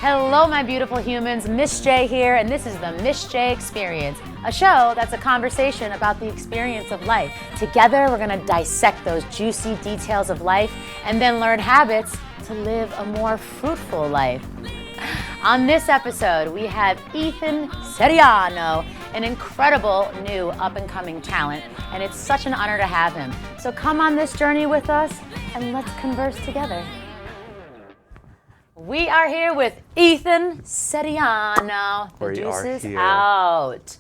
Hello, my beautiful humans. Miss J here, and this is the Miss J Experience, a show that's a conversation about the experience of life. Together, we're going to dissect those juicy details of life and then learn habits to live a more fruitful life. On this episode, we have Ethan Ceriano, an incredible new up-and-coming talent, and it's such an honor to have him. So come on this journey with us, and let's converse together. We are here with Ethan Ceriano. The juice is out.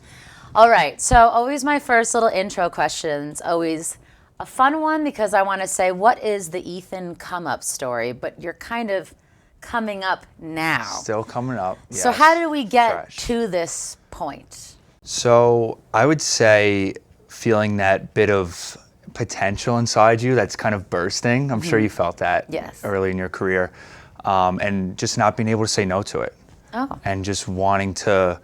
All right, so always my first little intro question's always a fun one because I want to say, what is the Ethan come-up story? But you're kind of coming up now. Still coming up, yes. So how did we get to this point? So I would say feeling that bit of potential inside you that's kind of bursting. I'm sure you felt that early in your career. And just not being able to say no to it. And just wanting to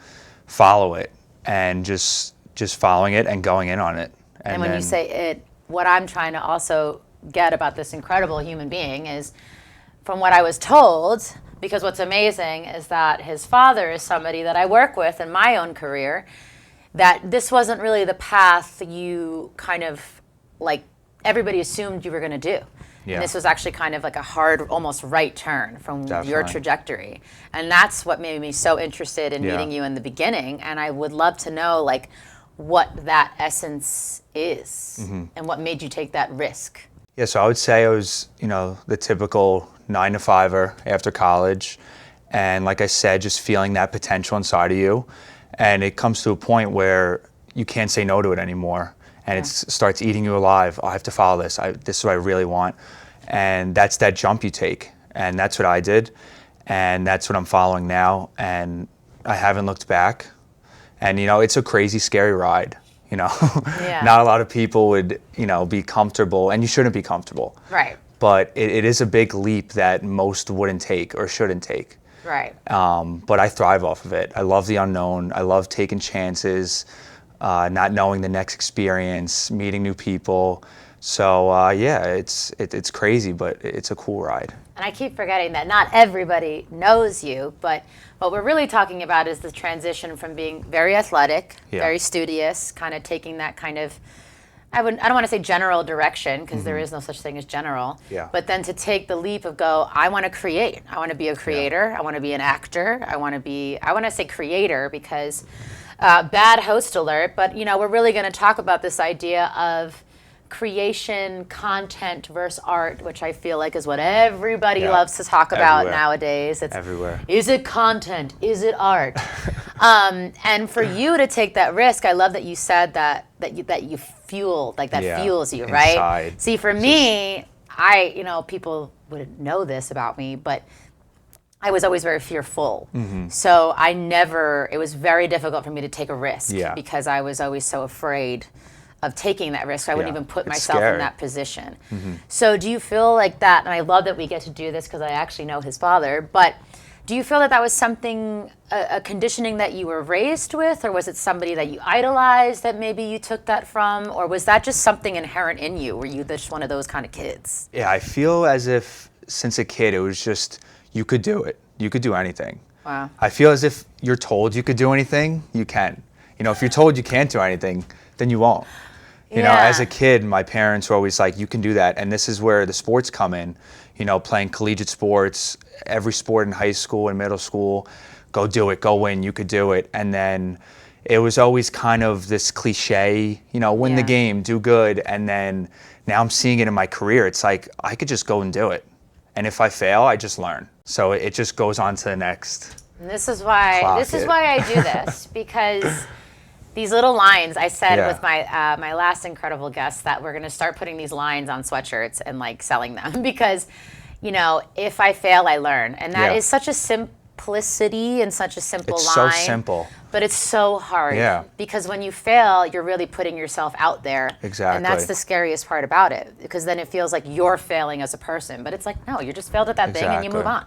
follow it and just following it and going in on it. And when you say it, what I'm trying to also get about this incredible human being is, from what I was told, because what's amazing is that his father is somebody that I work with in my own career, that this wasn't really the path you kind of, like, everybody assumed you were going to do. And this was actually kind of like a hard, almost right turn from your trajectory. And that's what made me so interested in meeting you in the beginning. And I would love to know, like, what that essence is and what made you take that risk. Yeah, so I would say I was, the typical 9-to-5er after college. And like I said, just feeling that potential inside of you. And it comes to a point where you can't say no to it anymore. And it starts eating you alive. I have to follow this. This is what I really want. And that's that jump you take. And that's what I did. And that's what I'm following now. And I haven't looked back. And, it's a crazy, scary ride. Not a lot of people would, be comfortable. And you shouldn't be comfortable. Right. But it is a big leap that most wouldn't take or shouldn't take. Right. But I thrive off of it. I love the unknown. I love taking chances. Not knowing the next experience, meeting new people. So it's crazy, but it's a cool ride. And I keep forgetting that not everybody knows you, but what we're really talking about is the transition from being very athletic, very studious, kind of taking that kind of, I don't want to say general direction, because there is no such thing as general, but then to take the leap of I want to create. I want to be a creator. I want to be an actor. I want to say creator because bad host alert, but we're really going to talk about this idea of creation, content versus art, which I feel like is what everybody loves to talk about nowadays. It's everywhere. Is it content? Is it art? And for you to take that risk, I love that you said that you fuel, like that fuels you, right? Inside. See, for me, people wouldn't know this about me, but I was always very fearful. So it was very difficult for me to take a risk because I was always so afraid of taking that risk. I wouldn't even put myself in that position. So do you feel like that, and I love that we get to do this because I actually know his father, but do you feel that was something, a conditioning that you were raised with, or was it somebody that you idolized that maybe you took that from, or was that just something inherent in you? Were you just one of those kind of kids? Yeah, I feel as if since a kid it was just, you could do it. You could do anything. Wow. I feel as if you're told you could do anything, you can. If you're told you can't do anything, then you won't. As a kid, my parents were always like, you can do that. And this is where the sports come in, playing collegiate sports, every sport in high school and middle school, go do it, go win, you could do it. And then it was always kind of this cliche, win the game, do good. And then now I'm seeing it in my career. It's like, I could just go and do it. And if I fail, I just learn. So it just goes on to the next. And this is why I do this, because these little lines, I said with my last incredible guest that we're going to start putting these lines on sweatshirts and like selling them because, if I fail, I learn. And that is such a simplicity and such a simple line. It's so simple. But it's so hard. Yeah. Because when you fail, you're really putting yourself out there. Exactly. And that's the scariest part about it, because then it feels like you're failing as a person. But it's like, no, you just failed at that thing and you move on.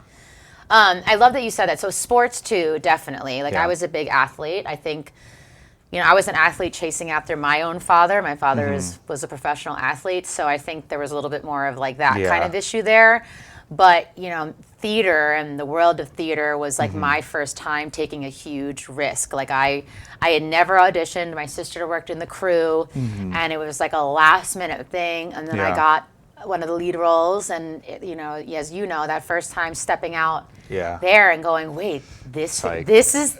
I love that you said that. So sports too, definitely. Like I was a big athlete. I think, I was an athlete chasing after my own father. My father was a professional athlete. So I think there was a little bit more of like that kind of issue there. But, theater and the world of theater was like my first time taking a huge risk. Like I had never auditioned. My sister worked in the crew, and it was like a last minute thing. And then I got one of the lead roles, and as you know, that first time stepping out there and going, wait, this is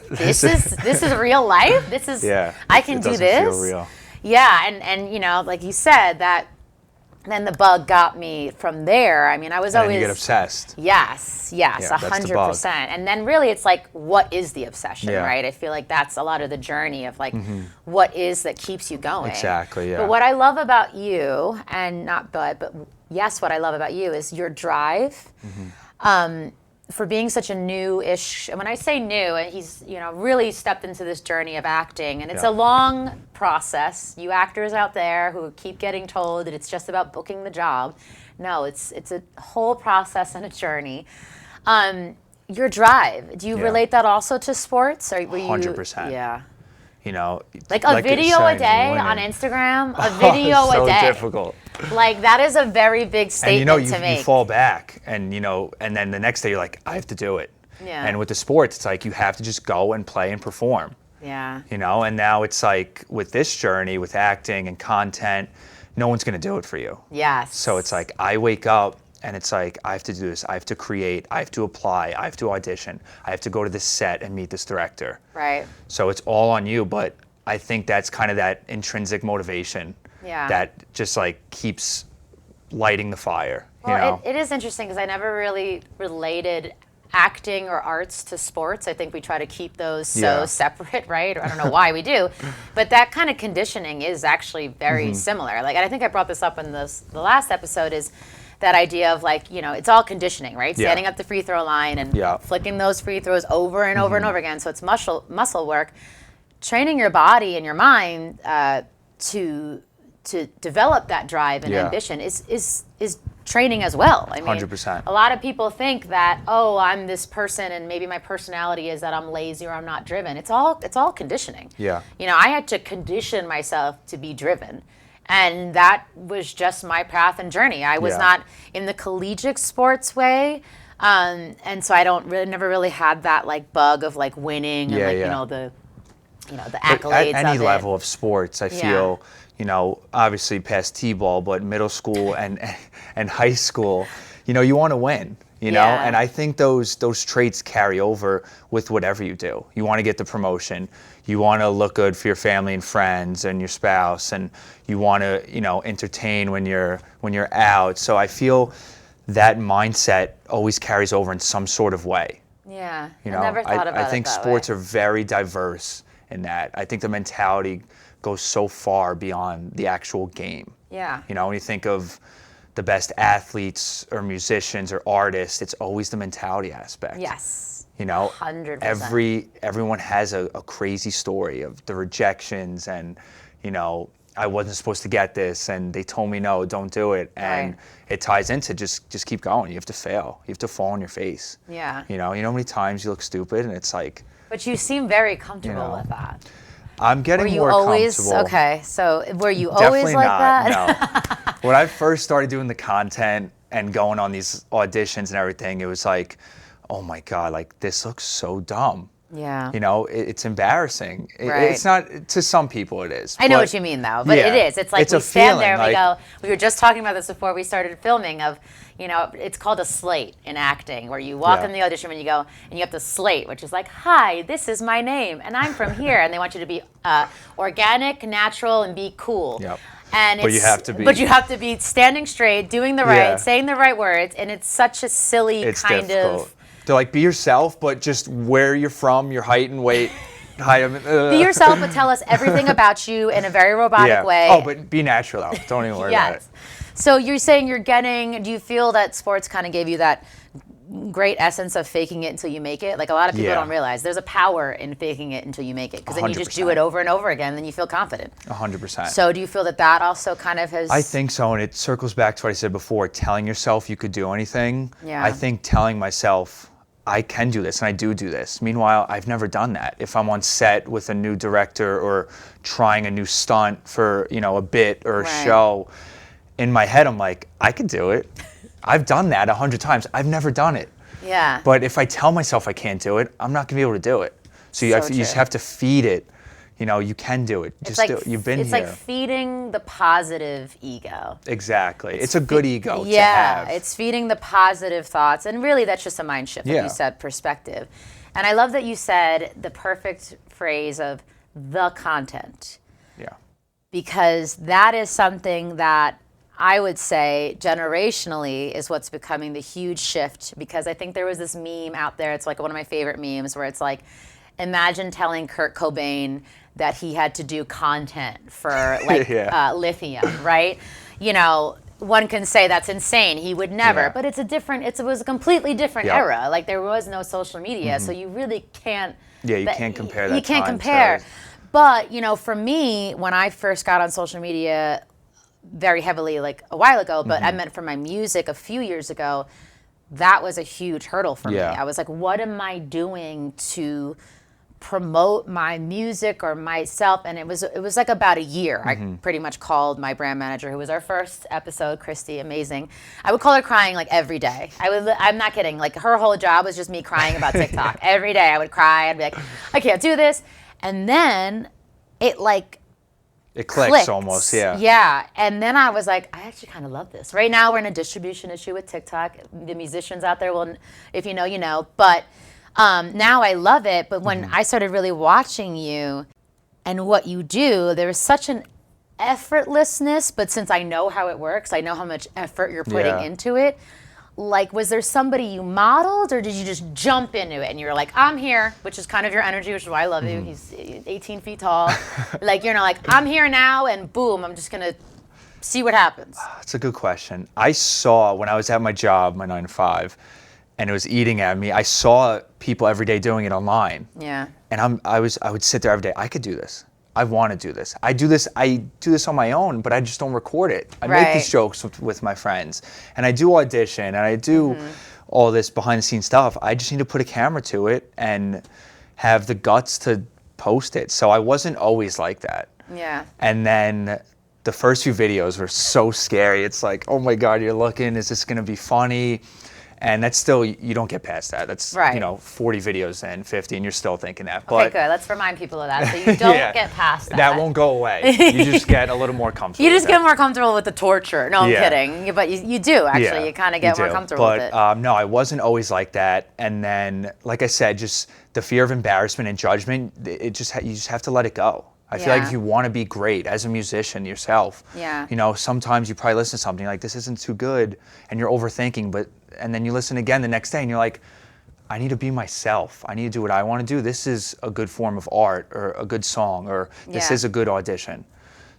real life. This is I can do this. Feel real. Yeah, and like you said, that then the bug got me from there. I mean, I was always you get obsessed. Yes, 100%. And then really, it's like, what is the obsession, right? I feel like that's a lot of the journey of like, what is that keeps you going? Exactly. Yeah. But what I love about you, and not but yes, what I love about you is your drive. For being such a new-ish, and when I say new, he's really stepped into this journey of acting, and it's a long process. You actors out there who keep getting told that it's just about booking the job. No, it's a whole process and a journey. Your drive, do you relate that also to sports? Or were you, 100%. Yeah. Like a video a day on Instagram, a video a day. So difficult. Like, that is a very big statement to make. You fall back, and then the next day you're like, I have to do it. Yeah. And with the sports, it's like you have to just go and play and perform. Yeah. And now it's like with this journey, with acting and content, no one's going to do it for you. Yes. So it's like I wake up and it's like I have to do this. I have to create. I have to apply. I have to audition. I have to go to this set and meet this director. Right. So it's all on you, but I think that's kind of that intrinsic motivation that just like keeps lighting the fire. Well, it is interesting because I never really related acting or arts to sports. I think we try to keep those so separate, right? Or I don't know why we do, but that kind of conditioning is actually very similar. Like, and I think I brought this up in the last episode, is that idea of like, it's all conditioning, right? Standing up the free throw line and flicking those free throws over and over and over again. So it's muscle work. Training your body and your mind to develop that drive and ambition is training as well. I mean, 100%. A lot of people think that, oh, I'm this person and maybe my personality is that I'm lazy or I'm not driven. It's all conditioning. Yeah. I had to condition myself to be driven. And that was just my path and journey. I was not in the collegiate sports way. And so I never really had that like bug of like winning and the accolades at any of level of sports, I feel, obviously past T-ball, but middle school and high school, you want to win, and I think those traits carry over with whatever you do. You want to get the promotion, you want to look good for your family and friends and your spouse, and you want to, entertain when you're out. So I feel that mindset always carries over in some sort of way. Yeah, I never thought about it that way. I think sports are very diverse in that. I think the mentality goes so far beyond the actual game. Yeah. When you think of the best athletes or musicians or artists, it's always the mentality aspect. Yes. 100%. Everyone has a crazy story of the rejections and, I wasn't supposed to get this and they told me no, don't do it. And it ties into just keep going. You have to fail. You have to fall on your face. Yeah. You know how many times you look stupid and it's like. But you seem very comfortable with that. I'm getting more comfortable. Okay, so were you always Definitely like not, that? No. When I first started doing the content and going on these auditions and everything, it was like, oh my God, like this looks so dumb. Yeah. It's embarrassing. Right. It's not, to some people it is. I know what you mean though, but it is. It's like we stand there and we go, we were just talking about this before we started filming of, it's called a slate in acting, where you walk in the audition and you go, and you have the slate, which is like, hi, this is my name, and I'm from here. And they want you to be organic, natural, and be cool. Yep. And But you have to be. But you have to be standing straight, doing the right, saying the right words, and it's such a silly difficult. They're like, be yourself, but just where you're from, your height and weight. Be yourself, but tell us everything about you in a very robotic way. Oh, but be natural though. Don't even worry about it. So you're saying do you feel that sports kind of gave you that great essence of faking it until you make it? Like, a lot of people don't realize there's a power in faking it until you make it, because then you just do it over and over again, then you feel confident. 100%. So do you feel that also kind of has... I think so, and it circles back to what I said before, telling yourself you could do anything. Yeah. I think telling myself, I can do this, and I do this. Meanwhile, I've never done that. If I'm on set with a new director or trying a new stunt for, a bit or a show, in my head, I'm like, I could do it. I've done that 100 times. I've never done it. Yeah. But if I tell myself I can't do it, I'm not going to be able to do it. So you just have to feed it. You know, you can do it. Just do it. You've been here. It's like feeding the positive ego. Exactly. It's a good ego to Yeah, have. it's feeding the positive thoughts. And really, that's just a mind shift, like you said, perspective. And I love that you said the perfect phrase of the content. Yeah. Because that is something that I would say generationally is what's becoming the huge shift. Because I think there was this meme out there, it's like one of my favorite memes, where it's like, imagine telling Kurt Cobain that he had to do content for like lithium, right? You know, one can say that's insane. He would never, but it was a completely different era. Like there was no social media, so you really can't. Yeah, you can't compare that. You can't compare. But, you know, for me, when I first got on social media very heavily, like a while ago, but I meant for my music a few years ago, that was a huge hurdle for me. I was like, what am I doing to promote my music or myself? And it was like about a year. I pretty much called my brand manager, who was our first episode, Christy, amazing. I would call her crying like every day. I'm not kidding. Like her whole job was just me crying about TikTok. Every day I would cry. I'd be like, I can't do this. And then it clicks clicked. Almost, yeah. Yeah, and then I was like, I actually kind of love this. Right now we're in a distribution issue with TikTok. The musicians out there will, if you know, you know. But now I love it. But when I started really watching you and what you do, there was such an effortlessness. But since I know how it works, I know how much effort you're putting into it. Like, was there somebody you modeled, or did you just jump into it and you were like, I'm here, which is kind of your energy, which is why I love you. He's 18 feet tall. Like, you're not like, I'm here now, and boom, I'm just going to see what happens. That's a good question. I saw, when I was at my job, my 9 to 5, and it was eating at me, I saw people every day doing it online. Yeah. And I would sit there every day. I could do this. I want to do this. I do this on my own, but I just don't record it. I make these jokes with my friends, and I do audition, and I do all this behind the scenes stuff. I just need to put a camera to it and have the guts to post it. So I wasn't always like that. Yeah. And then the first few videos were so scary. It's like, oh my God, you're looking, is this going to be funny? And that's still, you don't get past that. That's, 40 videos in, 50, and you're still thinking that. But, okay, good. Let's remind people of that. So you don't get past that. That won't go away. You just get a little more comfortable. You just get more comfortable with the torture. No, I'm kidding. But you do, actually. You kind of get more comfortable with it. But no, I wasn't always like that. And then, like I said, just the fear of embarrassment and judgment, you just have to let it go. I feel like if you want to be great as a musician yourself, you know, sometimes you probably listen to something like, this isn't too good, and you're overthinking, and then you listen again the next day and you're like, I need to be myself. I need to do what I want to do. This is a good form of art, or a good song, or this is a good audition.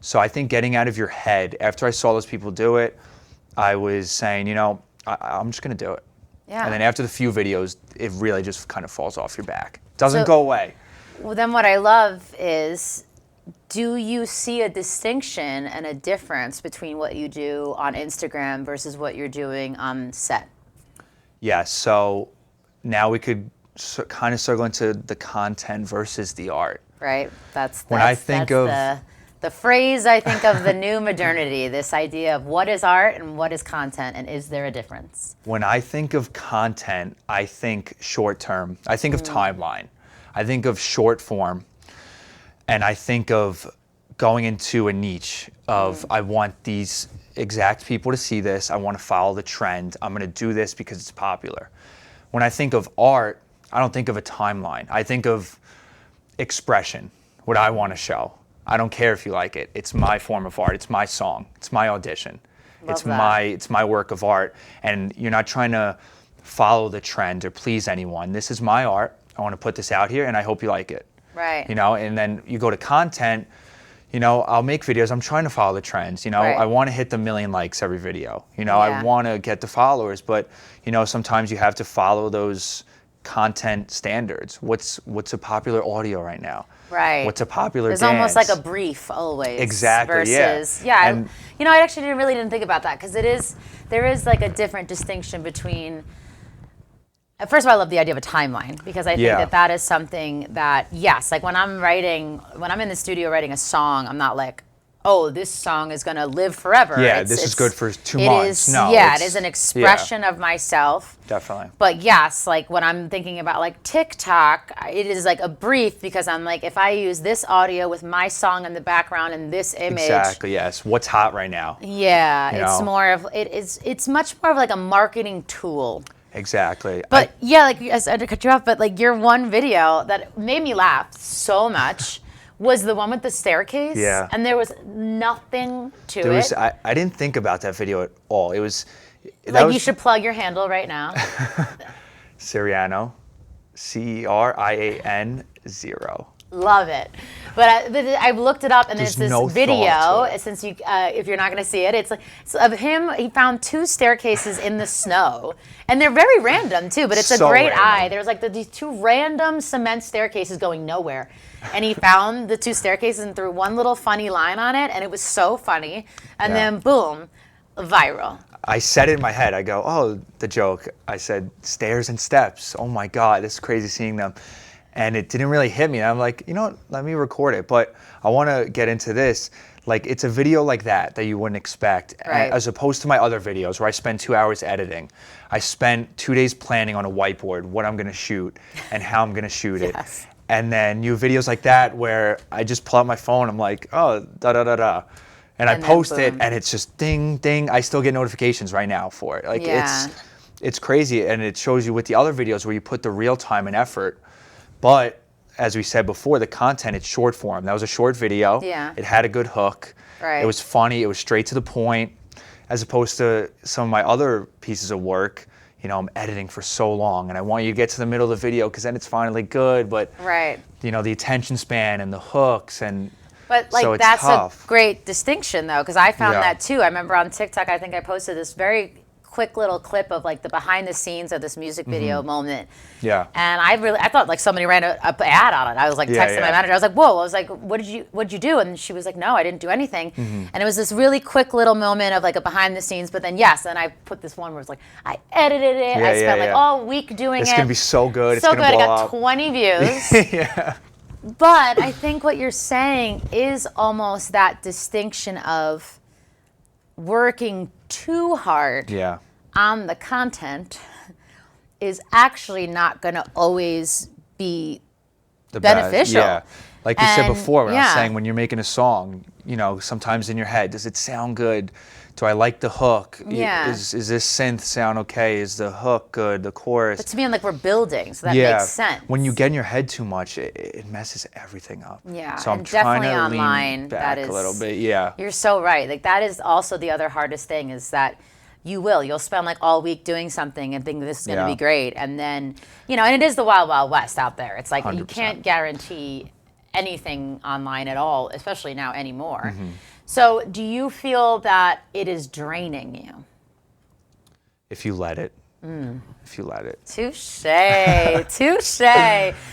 So I think getting out of your head, after I saw those people do it, I was saying, you know, I'm just going to do it. Yeah. And then after the few videos, it really just kind of falls off your back. Doesn't go away. Well, then what I love is, do you see a distinction and a difference between what you do on Instagram versus what you're doing on set? Yeah, so now we could kind of circle into the content versus the art. Right. That's the phrase, I think, of the new modernity, this idea of what is art and what is content, and is there a difference? When I think of content, I think short term. I think of timeline. I think of short form. And I think of going into a niche of, I want these exact people to see this. I want to follow the trend. I'm going to do this because it's popular. When I think of art, I don't think of a timeline. I think of expression, what I want to show. I don't care if you like it. It's my form of art. It's my song. It's my audition. It's my work of art. And you're not trying to follow the trend or please anyone. This is my art. I want to put this out here, and I hope you like it. Right. You know, and then you go to content, you know, I'll make videos. I'm trying to follow the trends. You know, I want to hit the 1 million likes every video. You know, I want to get the followers, but, you know, sometimes you have to follow those content standards. What's a popular audio right now? Right. What's a popular There's dance? Almost like a brief always. Exactly. Versus, And, you know, I actually really didn't think about that, because there is like a different distinction between. First of all, I love the idea of a timeline, because I think that is something that, yes, like when I'm in the studio writing a song, I'm not like, oh, this song is going to live forever. Yeah, this is good for 2 months. No, it is an expression of myself. Definitely. But yes, like when I'm thinking about like TikTok, it is like a brief because I'm like, if I use this audio with my song in the background and this image. Exactly, yes. What's hot right now? Yeah, You it's know? more of, it's much more of like a marketing tool. Exactly. But yeah, like I said to cut you off, but like your one video that made me laugh so much was the one with the staircase. Yeah. And there was nothing to There it. was, I didn't think about that video at all. It was... Like you should plug your handle right now. Ceriano, Cerian 0. Love it. But I looked it up, and there's this no video. thought to it. Since you, if you're not going to see it, it's like of him. He found 2 staircases in the snow, and they're very random too. But it's So a great random. eye. There's like these 2 random cement staircases going nowhere, and he found the 2 staircases and threw one little funny line on it, and it was so funny. And then boom, viral. I said it in my head. I go, oh, the joke. I said, stairs and steps. Oh my God, it's crazy seeing them. And it didn't really hit me. And I'm like, you know what, let me record it. But I want to get into this. Like, it's a video like that you wouldn't expect. Right. As opposed to my other videos where I spend 2 hours editing. I spent 2 days planning on a whiteboard what I'm going to shoot and how I'm going to shoot it. And then you have videos like that where I just pull out my phone. I'm like, oh, da-da-da-da. And I post it, and it's just ding, ding. I still get notifications right now for it. Like, it's crazy. And it shows you with the other videos where you put the real time and effort. But as we said before, the content, it's short form. That was a short video. Yeah. It had a good hook. Right. It was funny. It was straight to the point. As opposed to some of my other pieces of work, you know, I'm editing for so long, and I want you to get to the middle of the video because then it's finally good. But, you know, the attention span and the hooks and... But like so it's that's tough. a great distinction though, because I found that too. I remember on TikTok, I think I posted this very quick little clip of like the behind the scenes of this music video moment. Yeah. And I thought like somebody ran an ad on it. I was like texting my manager. I was like, whoa. I was like, what'd you do? And she was like, no, I didn't do anything. And it was this really quick little moment of like a behind the scenes. But then then I put this one where it's like I edited it. I spent like all week doing it. It's gonna be so good. So it's gonna good. blow I got up. 20 views. Yeah. But I think what you're saying is almost that distinction of working too hard on the content is actually not going to always be beneficial. Yeah. Like you said before, when I was saying when you're making a song, you know, sometimes in your head, does it sound good? Do I like the hook? Yeah. Is this synth sound okay? Is the hook good? The chorus? But to me, like we're building, so that makes sense. When you get in your head too much, it messes everything up. Yeah, So I'm and trying definitely to online, lean back that is, a little bit. Yeah. You're so right. Like that is also the other hardest thing is that you'll spend like all week doing something and think this is going to be great. And then, you know, and it is the wild, wild west out there. It's like 100%. You can't guarantee anything online at all, especially now anymore. So do you feel that it is draining you? If you let it. If you let it. Touche, touche.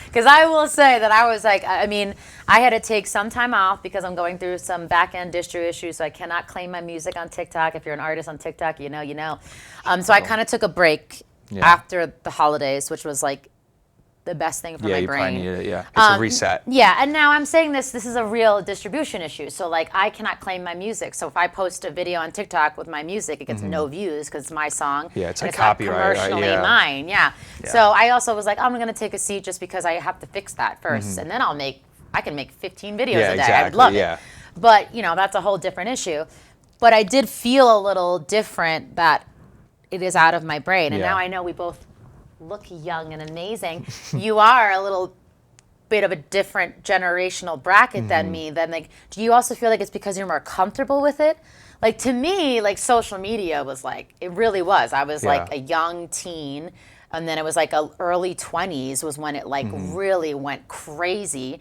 Because I will say that I was like, I mean, I had to take some time off because I'm going through some back-end distro issues, so I cannot claim my music on TikTok. If you're an artist on TikTok, you know. So I kind of took a break after the holidays, which was like the best thing for my brain. Yeah, you probably need it, It's a reset. Yeah, and now I'm saying this is a real distribution issue. So like I cannot claim my music. So if I post a video on TikTok with my music, it gets no views because it's my song. Yeah, it's like not copyright, right? commercially mine. Yeah. So I also was like, I'm going to take a seat just because I have to fix that first. And then I can make 15 videos a day. Exactly. I would love it. But, you know, that's a whole different issue. But I did feel a little different that it is out of my brain. And now I know we both look young and amazing. You are a little bit of a different generational bracket than me. Then, like, do you also feel like it's because you're more comfortable with it? Like, to me, like, social media was like, it really was. I was like a young teen, and then it was like early 20s was when it like really went crazy.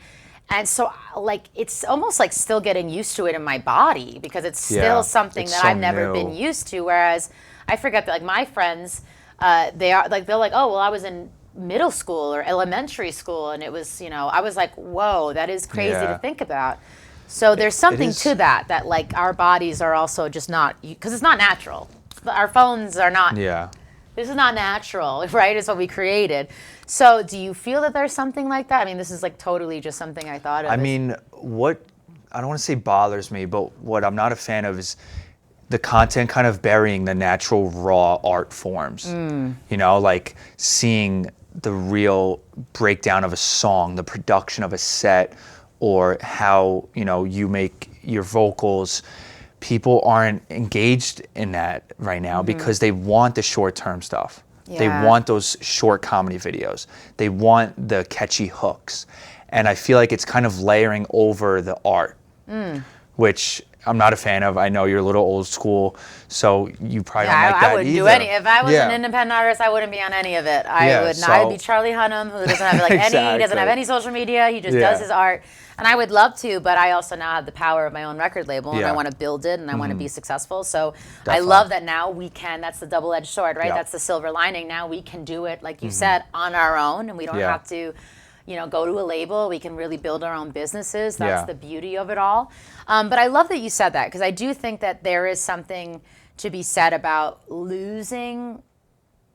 And so, like, it's almost like still getting used to it in my body because it's still something that I've never been used to. Whereas I forget that, like, my friends, they're like, oh, well, I was in middle school or elementary school, and it was, you know, I was like, whoa, that is crazy to think about. So there's something to that like our bodies are also just not, because it's not natural. Our phones are not. Yeah. This is not natural, right? It's what we created. So do you feel that there's something like that? I mean, this is like totally just something I thought of. I mean, what I don't want to say bothers me, but what I'm not a fan of is the content kind of burying the natural raw art forms. You know, like seeing the real breakdown of a song, the production of a set, or how, you know, you make your vocals. People aren't engaged in that right now because they want the short-term stuff. Yeah. They want those short comedy videos. They want the catchy hooks. And I feel like it's kind of layering over the art, which I'm not a fan of. I know you're a little old school, so you probably don't like that I wouldn't either. do any. If I was an independent artist, I wouldn't be on any of it. I would be Charlie Hunnam, who doesn't have he doesn't have any social media. He just does his art. And I would love to, but I also now have the power of my own record label, and I want to build it, and I want to be successful. So I love that now we can. That's the double-edged sword, right? That's the silver lining. Now we can do it, like you said, on our own, and we don't have to, you know, go to a label. We can really build our own businesses. That's the beauty of it all. But I love that you said that, because I do think that there is something to be said about losing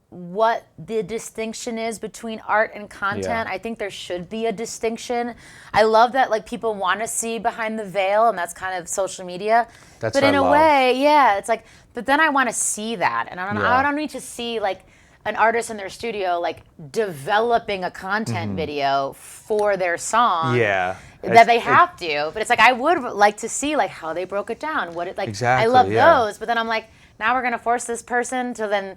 what the distinction is between art and content. I think there should be a distinction. I love that, like, people want to see behind the veil, and that's kind of social media. That's but what in I a love. way, it's like, but then I want to see that, and I don't need to see like an artist in their studio like developing a content video for their song. That they have to, but it's like I would like to see like how they broke it down. What it like. Exactly, I love those, but then I'm like, now we're gonna force this person to then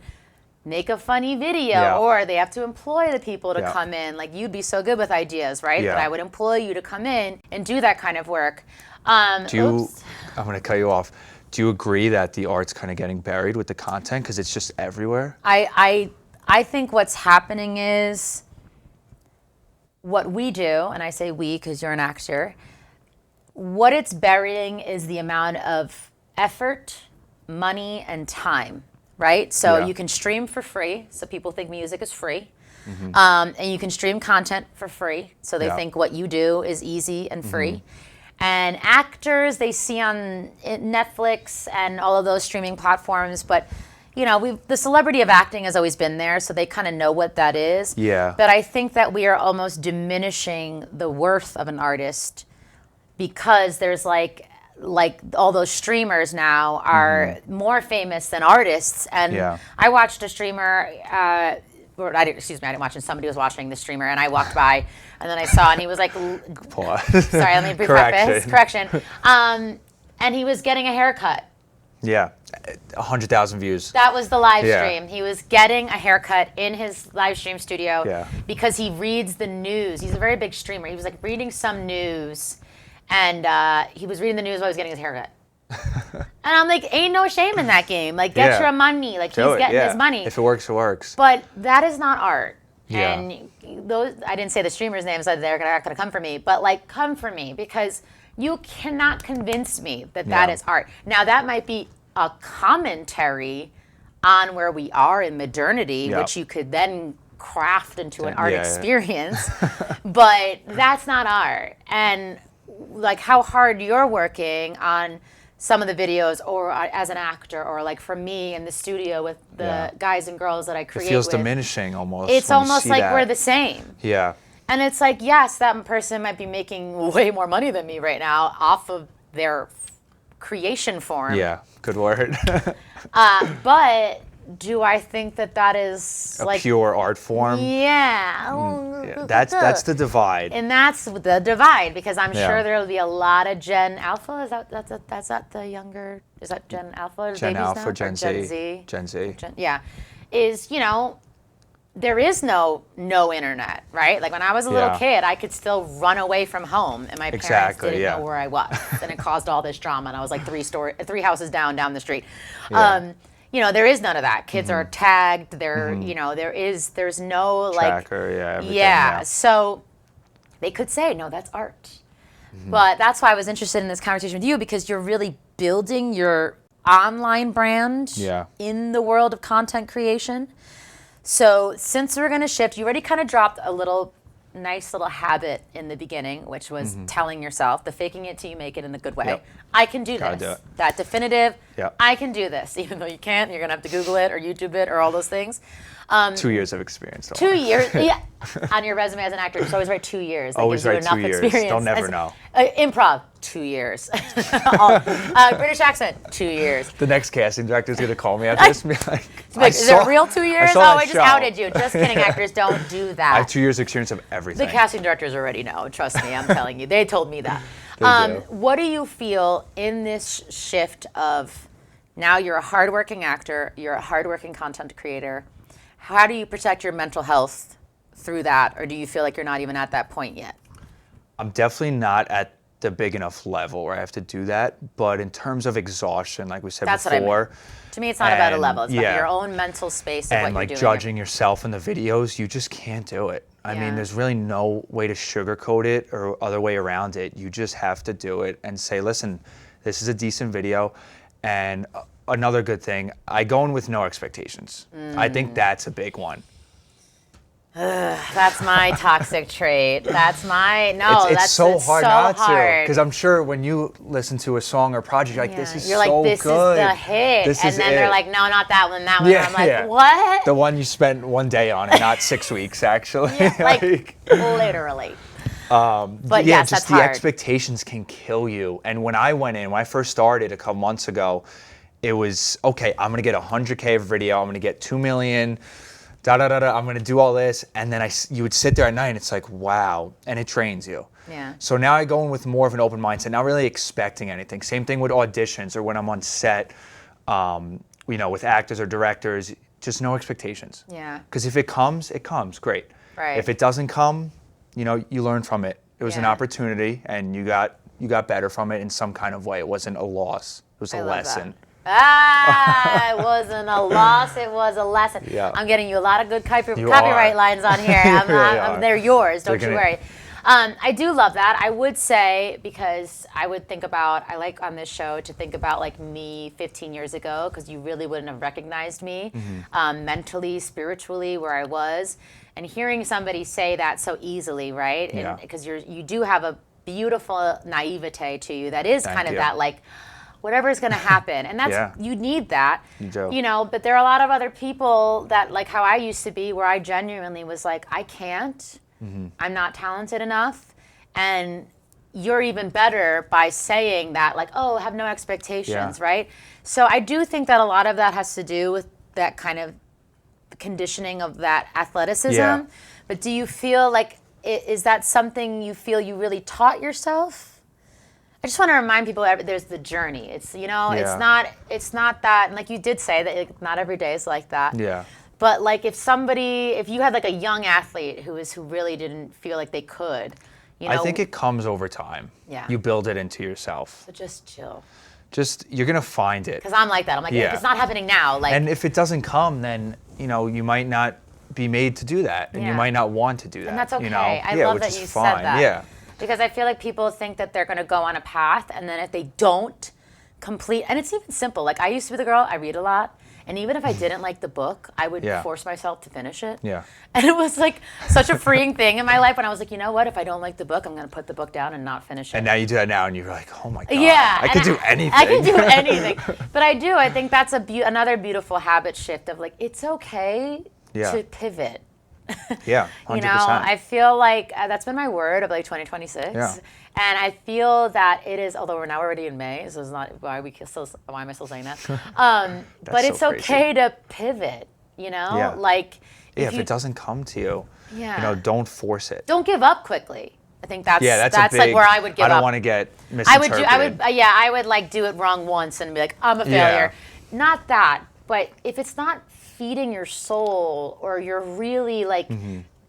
make a funny video, or they have to employ the people to come in. Like, you'd be so good with ideas, right? But I would employ you to come in and do that kind of work. I'm going to cut you off. Do you agree that the art's kind of getting buried with the content because it's just everywhere? I think what's happening is what we do, and I say we because you're an actor, what it's burying is the amount of effort, money, and time. Right? So you can stream for free. So people think music is free. And you can stream content for free. So they think what you do is easy and free. And actors, they see on Netflix and all of those streaming platforms. But, you know, the celebrity of acting has always been there. So they kind of know what that is. But I think that we are almost diminishing the worth of an artist because there's like all those streamers now are more famous than artists. And I watched a streamer, I didn't watch it. Somebody was watching the streamer, and I walked by, and then I saw, and he was like, sorry, let me preface. Correction. And he was getting a haircut. 100,000 views. That was the live stream. He was getting a haircut in his live stream studio because he reads the news. He's a very big streamer. He was like reading some news. And he was reading the news while he was getting his haircut. And I'm like, ain't no shame in that game. Like, get your money. Like, he's getting his money. If it works, it works. But that is not art. And those, I didn't say the streamers' names, so they're not going to come for me. But, like, come for me, because you cannot convince me that that is art. Now, that might be a commentary on where we are in modernity, which you could then craft into an art experience. But that's not art. And like how hard you're working on some of the videos, or as an actor, or like for me in the studio with the guys and girls that I create with. It feels diminishing almost. It's almost like we're the same. And it's like, yes, that person might be making way more money than me right now off of their creation form. Good word. But do I think that is a like pure art form? That's the divide. And that's the divide, because I'm sure there will be a lot of Gen Alpha. Is that the younger? Is that Gen Alpha? Gen Alpha, now? Gen Z. Gen Z. Is, you know, there is no internet, right? Like when I was a little kid, I could still run away from home, and my parents didn't know where I was, and it caused all this drama. And I was like three houses down the street. You know, there is none of that. Kids are tagged. They're, you know, there's no tracker, like, everything, So they could say, no, that's art. But that's why I was interested in this conversation with you, because you're really building your online brand in the world of content creation. So since we're going to shift, you already kind of dropped a nice little habit in the beginning, which was telling yourself, the faking it till you make it in the good way. I can do this. That definitive, Yeah. I can do this, even though you can't. You're going to have to Google it or YouTube it or all those things. 2 years of experience. 2 years, yeah. On your resume as an actor, just always write 2 years. That Always gives you write enough 2 years. experience. They'll never know. Improv, 2 years. British accent, 2 years. The next casting director is going to call me after this and be like, Is it a real 2 years? Oh, I just show. outed you. Just kidding, actors, don't do that. I have 2 years experience of everything. The casting directors already know. Trust me, I'm telling you. They told me that. They do. What do you feel in this shift of now you're a hardworking actor, you're a hardworking content creator. How do you protect your mental health through that? Or do you feel like you're not even at that point yet? I'm definitely not at the big enough level where I have to do that. But in terms of exhaustion, like we said That's before. What I mean. To me, it's not about a level. It's about your own mental space of and what like you're doing. judging yourself in the videos, you just can't do it. I Yeah. mean, there's really no way to sugarcoat it or other way around it. You just have to do it and say, listen, this is a decent video. And another good thing, I go in with no expectations. I think that's a big one. That's my toxic trait. That's It's so hard not to. Because to. I'm sure when you listen to a song or project, you're like, this is You're like, so this good. is the hit. This and is then it. they're like, no, not that one, that one. Yeah, And I'm like, yeah. what? The one you spent one day on and not 6 weeks, actually. Yeah, like literally. But yeah, yes, just that's the hard. expectations can kill you. And when I went in, when I first started a couple months ago, it was, okay, I'm going to get 100K of video. I'm going to get 2 million, I'm going to do all this. And then you would sit there at night and it's like, wow. And it trains you. Yeah. So now I go in with more of an open mindset, not really expecting anything. Same thing with auditions or when I'm on set, with actors or directors, just no expectations. Yeah. Because if it comes, great. Right. If it doesn't come, you learn from it. It was an Yeah. opportunity and you got better from it in some kind of way. It wasn't a loss. It was a lesson. It wasn't a loss, it was a lesson. Yeah. I'm getting you a lot of good You copyright are. lines on here. You really are. They're yours, don't They're you gonna- worry. I do love that. I would say, because I would think about, I like on this show to think about like me 15 years ago, because you really wouldn't have recognized me mentally, spiritually, where I was. And hearing somebody say that so easily, right? Yeah. Because you do have a beautiful naivete to you that is Thank kind of you. that like, whatever's going to happen. And that's, Yeah. you need that. You do. But there are a lot of other people that, like how I used to be, where I genuinely was like, I can't, I'm not talented enough. And you're even better by saying that, like, oh, have no expectations, Yeah. right? So I do think that a lot of that has to do with that kind of conditioning of that athleticism. Yeah. But do you feel like, is that something you feel you really taught yourself? I just want to remind people that there's the journey. It's, it's not that, and like you did say that not every day is like that. Yeah. But like if you had like a young athlete who really didn't feel like they could, I think it comes over time. Yeah. You build it into yourself. So just chill. You're going to find it. Because I'm like that. I'm like, Yeah. if it's not happening now, like. And if it doesn't come, then, you might not be made to do that. And you Yeah. might not want to do that. And that's okay. I Yeah, love which that is you fine. said that. Yeah. Because I feel like people think that they're going to go on a path, and then if they don't complete, and it's even simple. Like I used to be the girl, I read a lot, and even if I didn't like the book, I would Yeah. force myself to finish it. Yeah. And it was like such a freeing thing in my life when I was like, you know what? If I don't like the book, I'm going to put the book down and not finish it. And now you do that now, and you're like, oh my God. Yeah, I could do anything. I can do anything. But I think that's another beautiful habit shift of like, it's okay Yeah. to pivot. Yeah, 100%. I feel like that's been my word of like 2026. Yeah. And I feel that it is, although we're now already in May, so it's not, why am I still saying that? But it's so okay to pivot, Yeah. Like, Yeah, if it doesn't come to you, don't force it. don't give up quickly. I think that's a big, like where I would give up. I don't want to get misinterpreted. I would like do it wrong once and be like, I'm a failure. Not that, but if it's not feeding your soul, or you're really like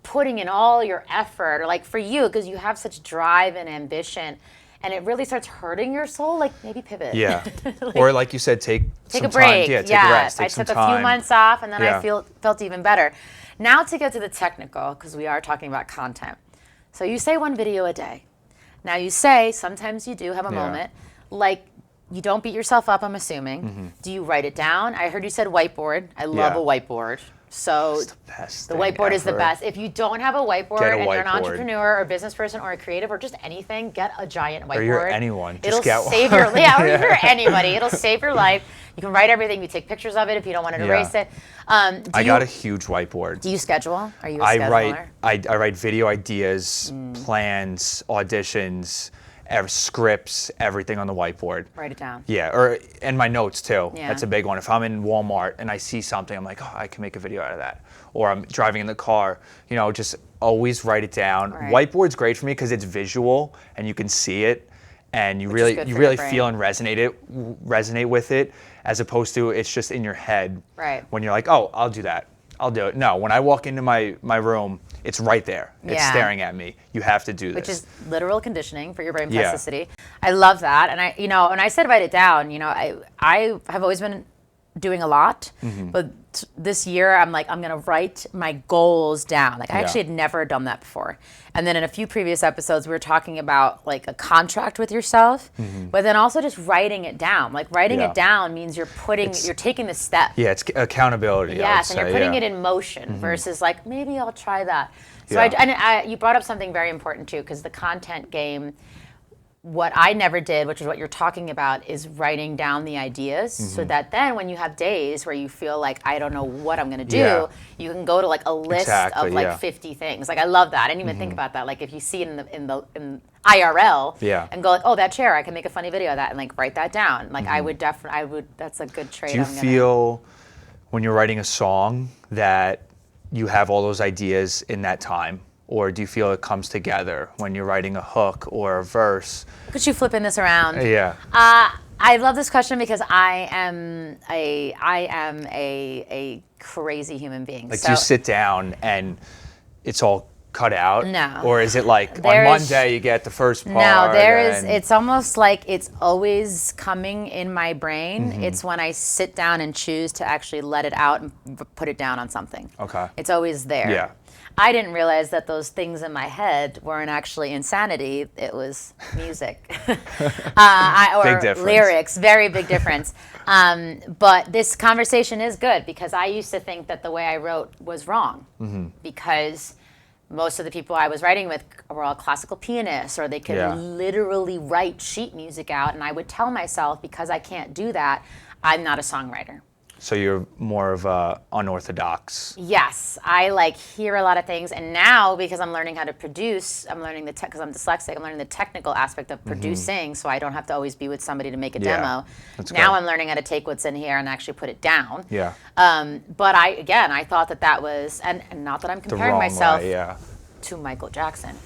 putting in all your effort, or like for you, because you have such drive and ambition, and it really starts hurting your soul, like maybe pivot. Yeah. Or like you said, take a some break. time. Yeah, take a rest. I Take took some a few time. months off, and then Yeah. I felt even better. Now to get to the technical, because we are talking about content. So you say one video a day. Now you say sometimes you do have a Yeah. moment, like you don't beat yourself up, I'm assuming. Do you write it down? I heard you said whiteboard. I love Yeah. a whiteboard. So it's the best the thing whiteboard is the ever. best. If you don't have a whiteboard Get a and you're an whiteboard. entrepreneur or a business person or a creative or just anything, get a giant whiteboard. Or you're anyone. Just It'll get save one. your or you're anybody. It'll save your life. You can write everything. You take pictures of it if you don't want to erase it. I got a huge whiteboard. Do you schedule? Are you a scheduler? I write video ideas, plans, auditions, scripts, everything on the whiteboard. Write it down. Yeah, and my notes too. Yeah. That's a big one. If I'm in Walmart and I see something, I'm like, oh, I can make a video out of that. Or I'm driving in the car, just always write it down. Right. Whiteboard's great for me because it's visual and you can see it, and you Which is really good for your brain. feel and resonate with it, as opposed to it's just in your head. Right. When you're like, oh, I'll do that. I'll do it. No, when I walk into my room, it's right there. It's staring at me. You have to do this. Which is literal conditioning for your brain Yeah. plasticity. I love that. And when I said write it down, I have always been doing a lot, but this year I'm like, I'm gonna write my goals down. Like I actually had never done that before. And then in a few previous episodes, we were talking about like a contract with yourself, but then also just writing it down. Like writing it down means you're taking the step. Yeah, it's accountability. Yes, and you're putting it in motion versus like, maybe I'll try that. So you brought up something very important too, because the content game, what I never did, which is what you're talking about, is writing down the ideas so that then when you have days where you feel like, I don't know what I'm going to do, you can go to like a list of like 50 things. Like I love that. I didn't even think about that. Like if you see it in IRL and go like, oh, that chair, I can make a funny video of that and like write that down. Like I would that's a good trait. Do you feel when you're writing a song that you have all those ideas in that time? Or do you feel it comes together when you're writing a hook or a verse? Look at you flipping this around. Yeah. I love this question because I am a crazy human being. Like, do you sit down and it's all cut out? No. Or is it like on Monday you get the first part? No, it's almost like it's always coming in my brain. It's when I sit down and choose to actually let it out and put it down on something. Okay. It's always there. Yeah. I didn't realize that those things in my head weren't actually insanity. It was music. Or big difference. Lyrics, very big difference. But this conversation is good because I used to think that the way I wrote was wrong because most of the people I was writing with were all classical pianists or they could literally write sheet music out. And I would tell myself, because I can't do that, I'm not a songwriter. So you're more of a unorthodox. Yes, I hear a lot of things, and now because I'm learning how to produce, I'm learning because I'm dyslexic, I'm learning the technical aspect of producing, so I don't have to always be with somebody to make a demo. That's now good. I'm learning how to take what's in here and actually put it down. Yeah. But I thought that was, and not that I'm comparing myself to Michael Jackson.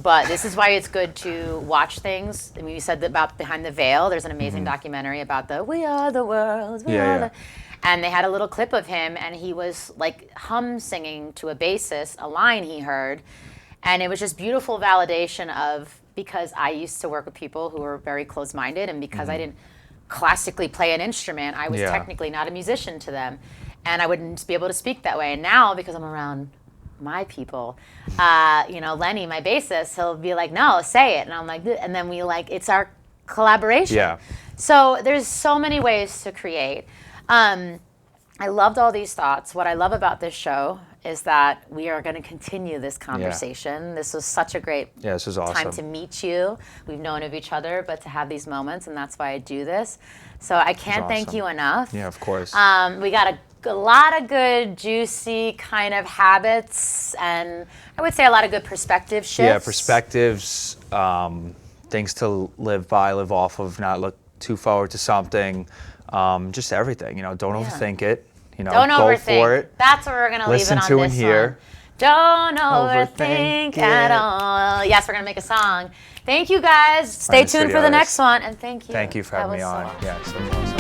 But this is why it's good to watch things. I mean, you said about Behind the Veil. There's an amazing documentary about We Are the World. And they had a little clip of him, and he was like singing to a bassist, a line he heard. And it was just beautiful validation of, because I used to work with people who were very close-minded, and because I didn't classically play an instrument, I was technically not a musician to them. And I wouldn't be able to speak that way. And now, because I'm around my people, Lenny, my bassist, he'll be like, no, say it. And I'm like, and then it's our collaboration. Yeah. So there's so many ways to create. I loved all these thoughts. What I love about this show is that we are going to continue this conversation. Yeah. This was such a great this was awesome. time to meet you. We've known of each other, but to have these moments, and that's why I do this. So I can't thank you enough. Yeah, of course. We got a lot of good, juicy kind of habits, and I would say a lot of good perspective shifts. Yeah, perspectives, things to live by, live off of, not look too forward to something. Just everything, don't overthink it. Don't go overthink. for it. That's what we're gonna leave it on Listen to this and hear. one. Don't overthink at all. Yes, we're gonna make a song. Thank you guys. Stay tuned for the next one, and thank you. Thank you for having me on. So awesome. Yeah, so awesome.